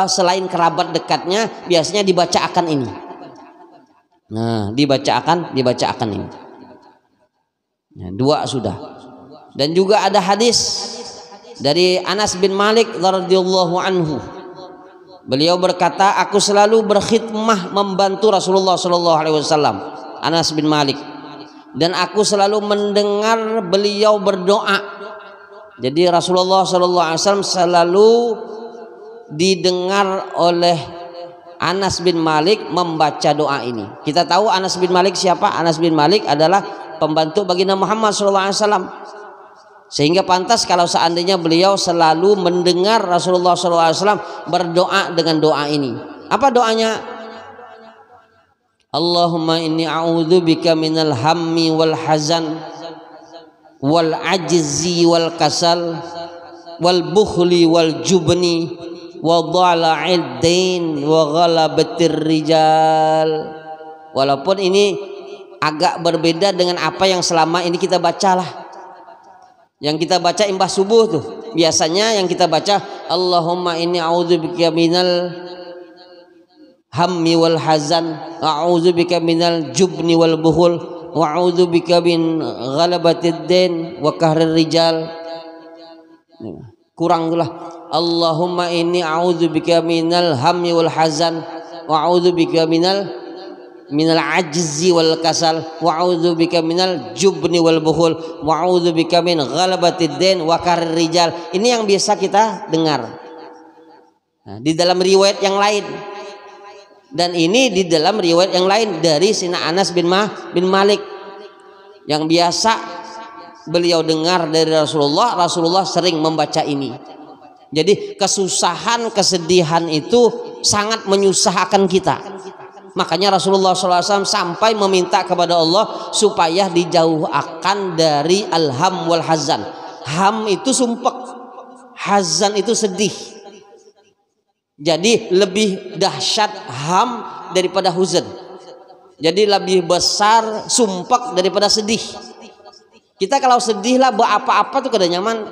selain kerabat dekatnya biasanya dibacakan ini. Nah, dibacakan ini. Nah, 2 sudah. Dan juga ada hadis dari Anas bin Malik radhiyallahu anhu. Beliau berkata, aku selalu berkhidmah membantu Rasulullah sallallahu alaihi wasallam. Anas bin Malik. Dan aku selalu mendengar beliau berdoa. Jadi Rasulullah sallallahu alaihi wasallam selalu didengar oleh Anas bin Malik membaca doa ini. Kita tahu Anas bin Malik siapa? Anas bin Malik adalah pembantu baginda Muhammad sallallahu alaihi wasallam. Sehingga pantas kalau seandainya beliau selalu mendengar Rasulullah SAW berdoa dengan doa ini. Apa doanya? Allahumma inni a'udzubika minal hammi wal hazan wal ajzi wal kasal wal bukhli wal jubni wa dhala'id dain wa ghalabatir rijal. Walaupun ini agak berbeda dengan apa yang selama ini kita bacalah. Yang kita baca imbah subuh tuh biasanya yang kita baca Allahumma inni a'udzubika minal hammi wal hazan a'udzubika minal jubni wal bukhul wa a'udzubika min ghalabatid dain wa qahrir rijal. Kurang itulah Allahumma inni a'udzubika minal hammi wal hazan wa a'udzubika minal ajzi wal kasal wa a'udzubika minal jubni wal bukhul wa a'udzubika min ghalabatid dain wa qahrir rijal. Ini yang biasa kita dengar. Nah, di dalam riwayat yang lain. Dan ini di dalam riwayat yang lain dari Sina Anas bin Malik yang biasa beliau dengar dari Rasulullah. Rasulullah sering membaca ini. Jadi kesusahan, kesedihan itu sangat menyusahkan kita. Makanya Rasulullah SAW sampai meminta kepada Allah supaya dijauhkan dari al-ham wal hazan. Ham itu sumpek, hazan itu sedih. Jadi lebih dahsyat ham daripada huzan. Jadi lebih besar sumpek daripada sedih. Kita kalau sedih lah apa-apa tuh kada nyaman.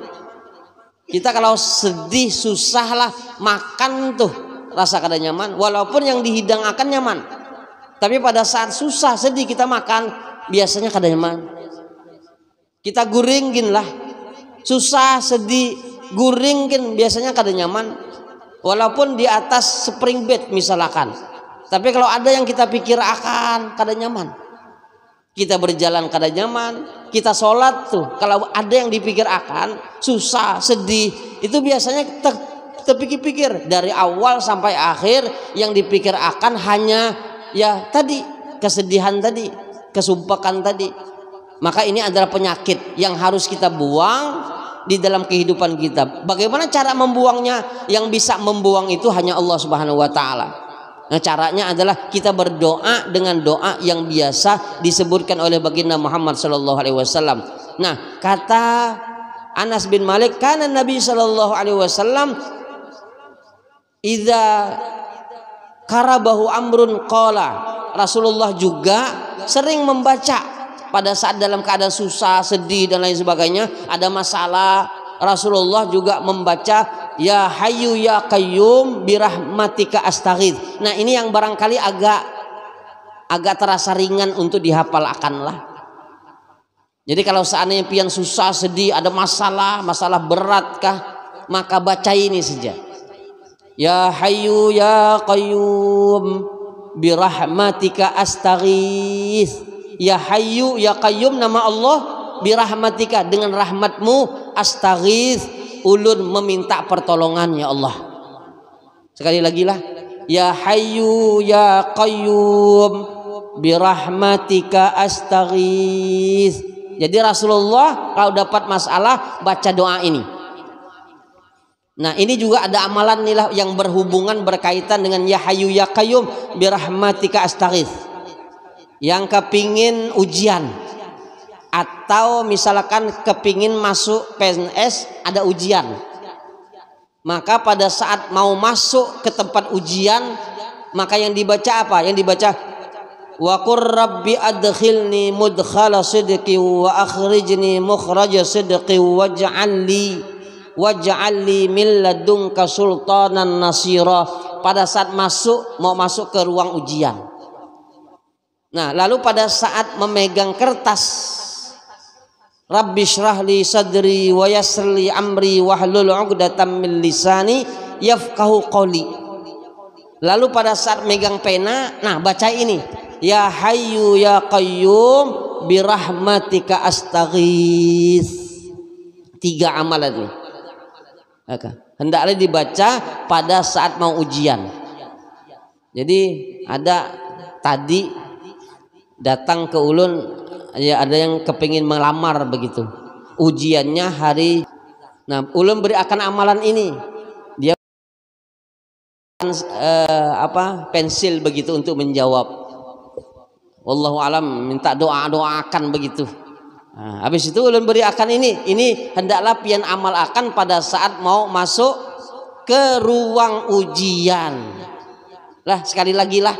Kita kalau sedih susah lah makan tuh rasa kada nyaman, walaupun yang dihidangkan nyaman. Tapi pada saat susah sedih kita makan biasanya kada nyaman. Kita guringin lah, susah sedih guringin biasanya kada nyaman, walaupun di atas spring bed misalkan. Tapi kalau ada yang kita pikir akan kada nyaman. Kita berjalan kada nyaman, kita sholat tuh kalau ada yang dipikir akan susah sedih itu biasanya terpikir-pikir dari awal sampai akhir yang dipikir akan hanya ya tadi kesedihan tadi, kesumpakan tadi. Maka ini adalah penyakit yang harus kita buang di dalam kehidupan kita. Bagaimana cara membuangnya? Yang bisa membuang itu hanya Allah Subhanahu wa taala. Nah, caranya adalah kita berdoa dengan doa yang biasa disebutkan oleh baginda Muhammad sallallahu alaihi wasallam. Nah, kata Anas bin Malik, kana Nabi sallallahu alaihi wasallam idza karabahu amrun qala. Rasulullah juga sering membaca pada saat dalam keadaan susah, sedih dan lain sebagainya, ada masalah, Rasulullah juga membaca ya hayyu ya qayyum birahmatika astaghith. Nah, ini yang barangkali agak terasa ringan untuk dihafalkanlah. Jadi kalau seandainya pian susah, sedih, ada masalah beratkah, maka baca ini saja. Ya hayyu ya qayyum birahmatika astaghith. Ya hayyu ya qayyum, nama Allah, birahmatika, dengan rahmatmu, astaghith, ulun meminta pertolongan ya Allah. Sekali lagi lah, ya hayyu ya qayyum birahmatika astaghith. Jadi Rasulullah kalau dapat masalah baca doa ini. Nah, ini juga ada amalan nih lah yang berhubungan berkaitan dengan ya hayyu ya qayyum birahmatika astaghith. Yang kepingin ujian atau misalkan kepingin masuk PNS ada ujian, maka pada saat mau masuk ke tempat ujian maka yang dibaca apa? Yang dibaca wa qur rabbi adkhilni mudkhala sidqi wa akhrijni mukhraja sidqi waj'al li waj'al li min ladunka sultanan nasira, pada saat mau masuk ke ruang ujian. Nah, lalu pada saat memegang kertas, Rabbi shrah li sadri wa yassir li amri wahlul 'uqdatam min lisani yafqahu qawli. Lalu pada saat megang pena, nah baca ini, ya hayyu ya qayyum birahmatika astaghits. 3 amalan ini. Hendaklah dibaca pada saat mau ujian. Jadi ada tadi datang ke ulun, ya ada yang kepingin melamar begitu. Ujiannya hari, nah ulun beri akan amalan ini. Dia pensil begitu untuk menjawab. Wallahu alam, minta doakan begitu. Nah, habis itu ulun beri akan ini hendaklah pian amal akan pada saat mau masuk ke ruang ujian. Lah sekali lagi lah,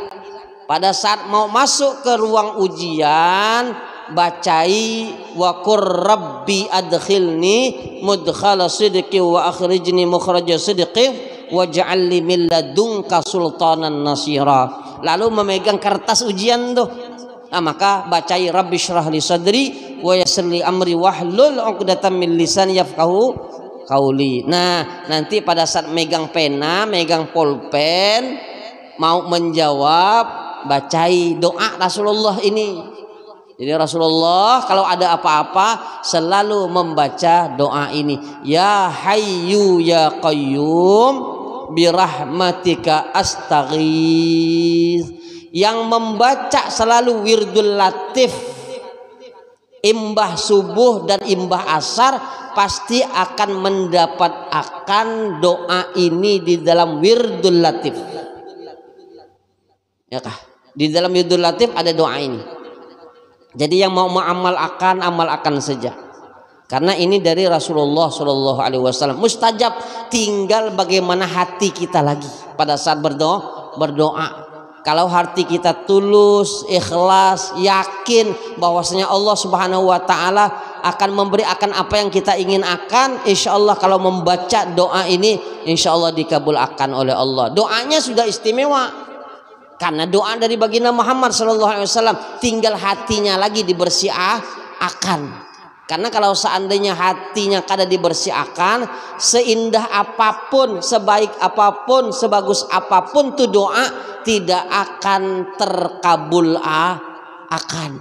pada saat mau masuk ke ruang ujian, bacai wa qur rabbi adkhilni mudkhala sidqi wa akhrijni mukhraja sidqi waj'al li min ladunka sultanan nasira. Lalu memegang kertas ujian tuh. Nah, maka bacai Rabbi shrah li sadri wa yassir li amri wahlul 'uqdatam min lisani yafqahu qauli. Nah, nanti pada saat megang pena, megang pulpen, mau menjawab, bacai doa Rasulullah ini. Jadi Rasulullah kalau ada apa-apa selalu membaca doa ini, ya hayyu ya qayyum birahmatika astaghits. Yang membaca selalu wirdul latif imbah subuh dan imbah asar pasti akan mendapat akan doa ini di dalam wirdul latif. Ya kah? Di dalam wirdul latif ada doa ini. Jadi yang mau amal akan saja. Karena ini dari Rasulullah Shallallahu Alaihi Wasallam. Mustajab, tinggal bagaimana hati kita lagi pada saat berdoa. Kalau hati kita tulus, ikhlas, yakin bahwasanya Allah Subhanahu wa taala akan memberi akan apa yang kita ingin akan, insya Allah kalau membaca doa ini insya Allah dikabulkan oleh Allah. Doanya sudah istimewa karena doa dari baginda Muhammad sallallahu alaihi wasallam, tinggal hatinya lagi dibersihkan. Karena kalau seandainya hatinya kada dibersihkan, seindah apapun, sebaik apapun, sebagus apapun tuh doa tidak akan terkabul akan.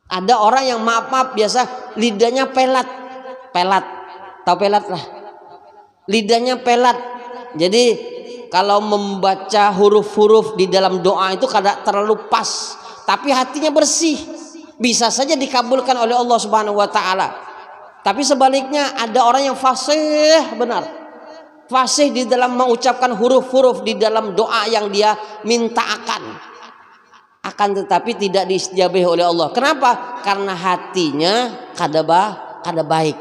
Ada orang yang maaf biasa lidahnya pelat, tahu pelat lah, lidahnya pelat. Jadi kalau membaca huruf-huruf di dalam doa itu kada terlalu pas, tapi hatinya bersih, bisa saja dikabulkan oleh Allah Subhanahu wa taala. Tapi sebaliknya ada orang yang fasih benar, fasih di dalam mengucapkan huruf-huruf di dalam doa yang dia minta akan tetapi tidak diijabahi oleh Allah. Kenapa? Karena hatinya kada baik.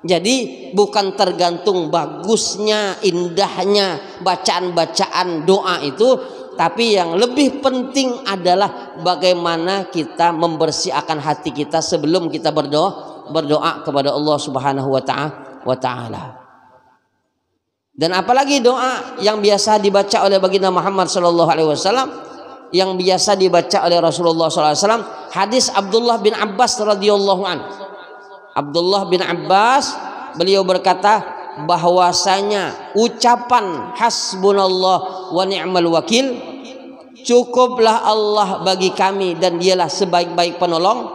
Jadi bukan tergantung bagusnya, indahnya bacaan-bacaan doa itu, tapi yang lebih penting adalah bagaimana kita membersihkan hati kita sebelum kita berdoa kepada Allah Subhanahu wa taala. Dan apalagi doa yang biasa dibaca oleh baginda Muhammad sallallahu alaihi wasallam, yang biasa dibaca oleh Rasulullah sallallahu alaihi wasallam, hadis Abdullah bin Abbas radhiyallahu an. Abdullah bin Abbas beliau berkata bahwasanya ucapan hasbunallah wa ni'mal wakil, cukuplah Allah bagi kami dan dialah sebaik-baik penolong.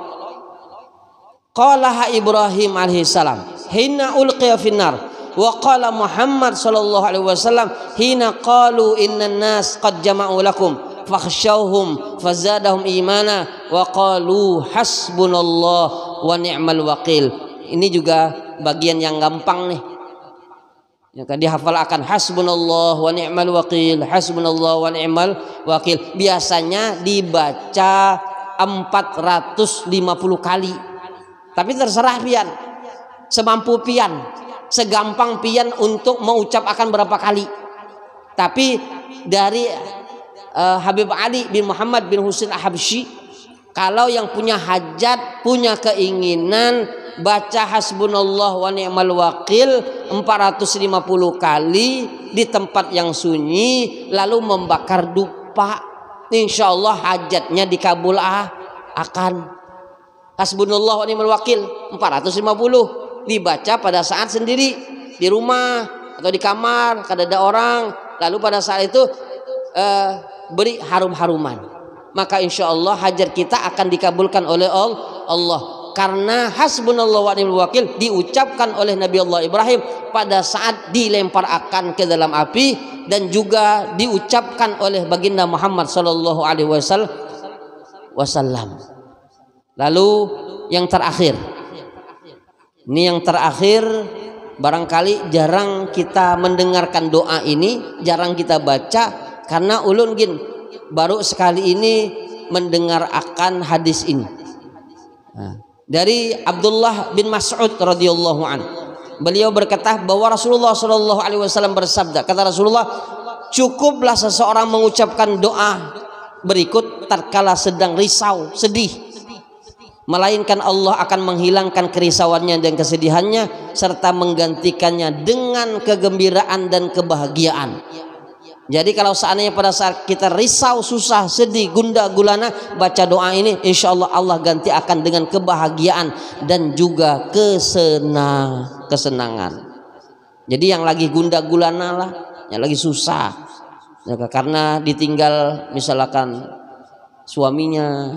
Qalaha Ibrahim alaihissalam hina ulqiya finnar, wa qala Muhammad sallallahu alaihi wasallam hina qalu innan nas qad jama'u lakum fakhshawhum fazadahum imana wa qalu hasbunallah wa ni'mal wakil. Ini juga bagian yang gampang nih, yang dihafal akan hasbunallah wa ni'mal wakil, hasbunallah wa ni'mal wakil. Biasanya dibaca 450 kali, tapi terserah pian, semampu pian, segampang pian untuk mengucap akan berapa kali. Tapi dari Habib Ali bin Muhammad bin Husain Al-Habsyi, kalau yang punya hajat, punya keinginan baca hasbunallah wa ni'mal wakil 450 kali di tempat yang sunyi, lalu membakar dupa, insya Allah hajatnya dikabul akan. Hasbunallah wa ni'mal wakil 450 dibaca pada saat sendiri di rumah atau di kamar kada ada orang, lalu pada saat itu beri harum-haruman, maka insya Allah hajat kita akan dikabulkan oleh Allah. Karena hasbunallah wa ni'mal wakil diucapkan oleh Nabi Allah Ibrahim pada saat dilempar akan ke dalam api, dan juga diucapkan oleh baginda Muhammad sallallahu alaihi wasallam. Lalu yang terakhir, ini yang terakhir, barangkali jarang kita mendengarkan doa ini, jarang kita baca, karena ulun gin baru sekali ini mendengar akan hadis ini. Dari Abdullah bin Mas'ud radhiyallahu an, beliau berkata bahwa Rasulullah sallallahu alaihi wasallam bersabda, kata Rasulullah, cukuplah seseorang mengucapkan doa berikut tatkala sedang risau, sedih, melainkan Allah akan menghilangkan kerisauannya dan kesedihannya serta menggantikannya dengan kegembiraan dan kebahagiaan. Jadi kalau seandainya pada saat kita risau, susah, sedih, gundah gulana, baca doa ini, insya Allah Allah ganti akan dengan kebahagiaan dan juga kesenangan. Jadi yang lagi gundah gulana lah, yang lagi susah, ya, karena ditinggal misalkan suaminya,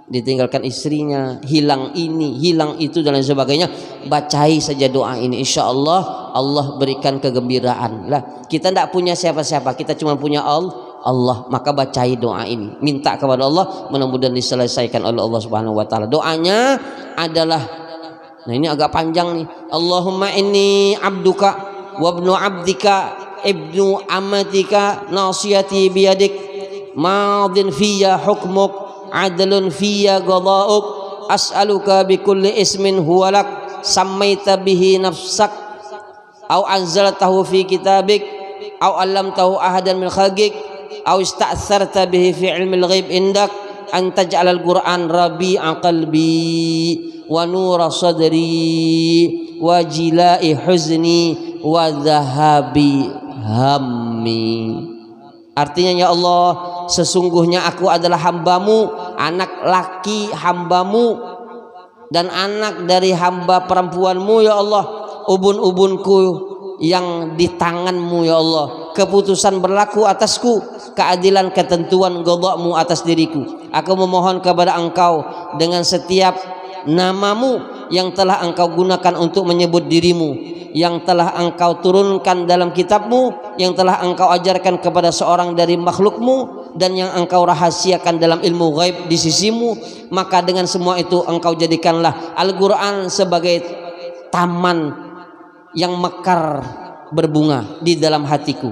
ditinggalkan istrinya, hilang ini, hilang itu dan lain sebagainya, bacai saja doa ini, insya Allah Allah berikan kegembiraan. Lah kita tidak punya siapa-siapa, kita cuma punya Allah, maka bacai doa ini, minta kepada Allah, mudah-mudahan diselesaikan oleh Allah Subhanahu wa taala. Doanya adalah, nah ini agak panjang nih, Allahumma inni abduka wa ibnu abdika ibnu amatika nasiyati biyadik madin fiyya hukmuk adlun fiyya qada'uk as'aluka bikulli ismin huwalak sammaita bihi nafsak au anzaltahu fi kitabik au allamtahu ahadan min khalqik au ista'tharta bihi fi ilmil ghaib indak an taj'alal qur'an rabi'a qalbi wa nura sadri wa jila'i huzni wa dhahabi hammi. Artinya, ya Allah, sesungguhnya aku adalah hambamu, anak laki hambamu dan anak dari hamba perempuanmu, ya Allah. Ubun-ubunku yang di tanganmu, ya Allah. Keputusan berlaku atasku, keadilan ketentuan qada'mu atas diriku. Aku memohon kepada engkau dengan setiap namamu yang telah engkau gunakan untuk menyebut dirimu, yang telah engkau turunkan dalam kitabmu, yang telah engkau ajarkan kepada seorang dari makhlukmu, dan yang engkau rahasiakan dalam ilmu ghaib di sisimu. Maka dengan semua itu engkau jadikanlah Al-Quran sebagai taman yang mekar berbunga di dalam hatiku,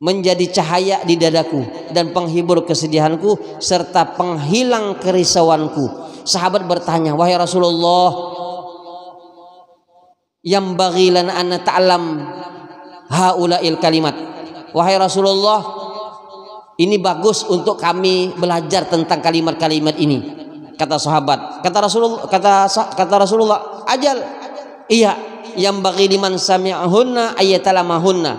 menjadi cahaya di dadaku dan penghibur kesedihanku serta penghilang kerisauanku. Sahabat bertanya, wahai Rasulullah, yang bagilan an ta'lam haula'il kalimat, wahai Rasulullah, ini bagus untuk kami belajar tentang kalimat-kalimat ini. Kata sahabat, kata Rasulullah, ajal, iya, yang bagi liman sami'ahunna ayatalamahunna,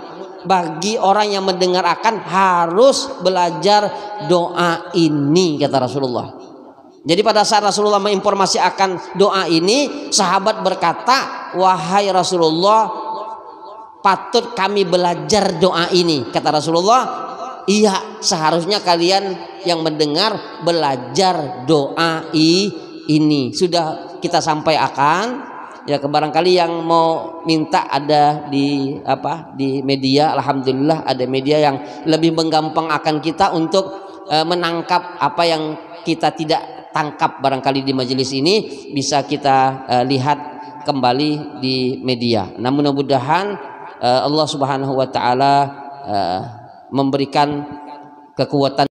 bagi orang yang mendengar akan harus belajar doa ini, kata Rasulullah. Jadi pada saat Rasulullah menginformasi akan doa ini, sahabat berkata, wahai Rasulullah, patut kami belajar doa ini. Kata Rasulullah, iya, seharusnya kalian yang mendengar belajar doa ini. Sudah kita sampaikan. Ya, barangkali yang mau minta ada di media, alhamdulillah ada media yang lebih menggampang akan kita untuk menangkap apa yang kita tidak tangkap barangkali di majelis ini, bisa kita lihat kembali di media. Nah, mudah-mudahan Allah Subhanahu wa taala memberikan kekuatan